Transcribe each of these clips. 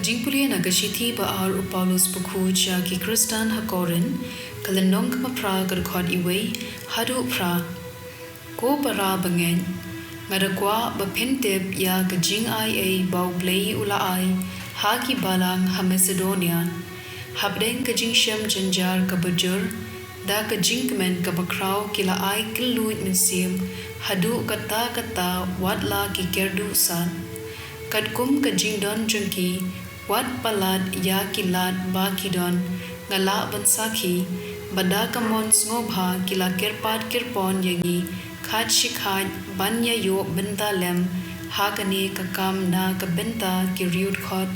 Jingpule na gashiti ba ar Paulus buku cha ki Kristan hakorin kalenong kapra garkhod iwe hadu pra ko para bangen ngadakwa bapenteb ya gajing ai bau Blei ula ai ha ki balang ha Macedonia habdeng gajing shem janjar kabajur da gajing kemen kabakraw kila ai kiluit mensim hadu kata watla ki kerdu san kadkum gajing don jungki wat palat ya kilat ba kidon ngala bansaki bada kamon ngobha kila kerpat kirpon yagi khat shikhat banya yo benta lem hakani kakam na kabenta kiriut khot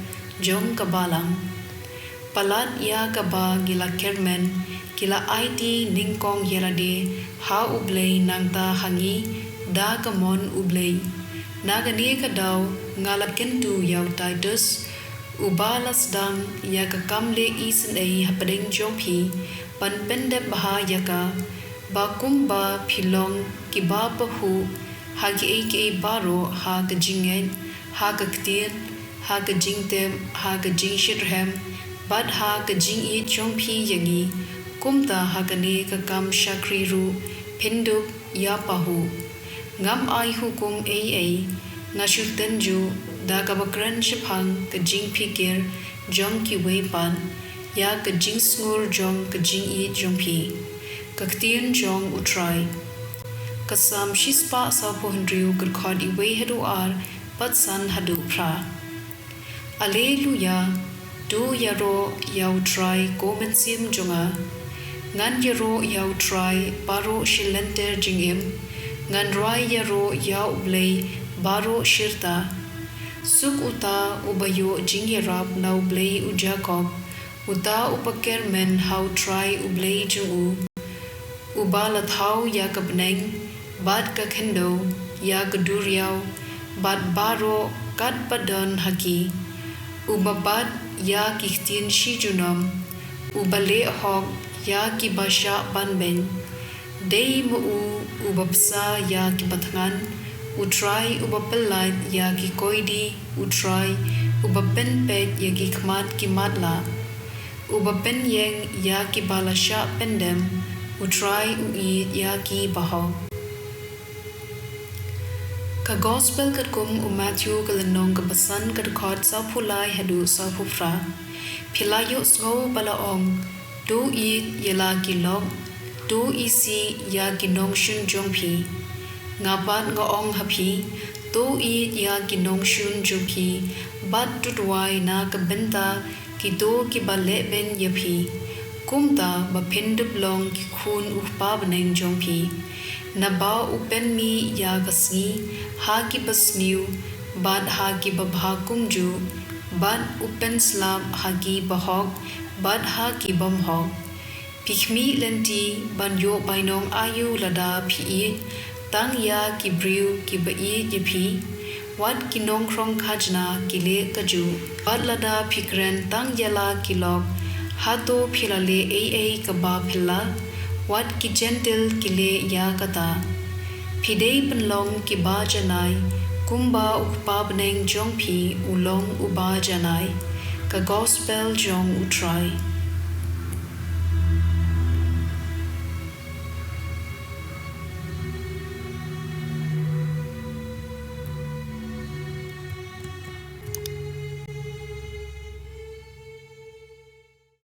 jong kabalang palat ya kaba gila kermen kila it ningkong yerade ha ublei nangta hangi da kamon ublei nagani kadaw ngala kentu yaw Titus ubalas dang ya kakamle isen ay hapadeng jompi pan pendep baha yaka bakumba pilong kiba pahu hagi aka baro ha kajingen ha ktien ha kajingtem ha kajingshirhem bad ha kajing I jompi yagi kumta hakane kakam shakriru pindup ya pahu ngam ai hukum ai ngashul tenju da kabakran shipang kajing pikir jong ki weipan ya kajing sngur jong kajing I jongpi kaktien jong utrai kasam shispa sa pohendriu garkhod iwe hadu ar patsan hadu pra Alleluia do yaro yau try komensim jonga ngan yaro yau try baro shilenter jingim ngan roi yaro yau Blei baro shirta suk uta ubayo jingerap nau Blei u Jacob uta upaker men how try u Blei jungu ubala thau ya kabneng bad ka khendo ya gaduriao bad baro kat padon haki ubabad ya ktien shijunom ubale hok ya ki basha banben dei mu ubapsa ya ki batngan utrai ubapelait ya ki koidi utrai ubapen pet ya ki khmat ki matla ubapen yeng ya ki balasha pendem utrai ui ya ki baho ka gospel katkum Matthew kalenong kabasan kadkhot sa phulai hadu sa phufra philayo sngo balaong do I yela ki log do isi ya ginong shun jongpi ngapan ngaong hapi to I ya ginong shun jongpi bat tutwai na kabenta ki do ki bale ben yapi kumta bapindup long ki khun upa baneng jongpi naba upen mi ya gasngi ha ki basniu bad ha ki babha kumju bad upen slab ha ki bahok bad ha ki bamhok Pikhmi lenti banyo bainong ayu lada pi tang ya ki briu ki bai yepi wat kinong krong khajna kile kaju bad lada phikren tang yala kilok hato philale ai kaba phila wat ki gentle kile ya kata phidei penlong ki ba janai kumba ukpa bneng jongphi ulong uba janai ka gospel jong utrai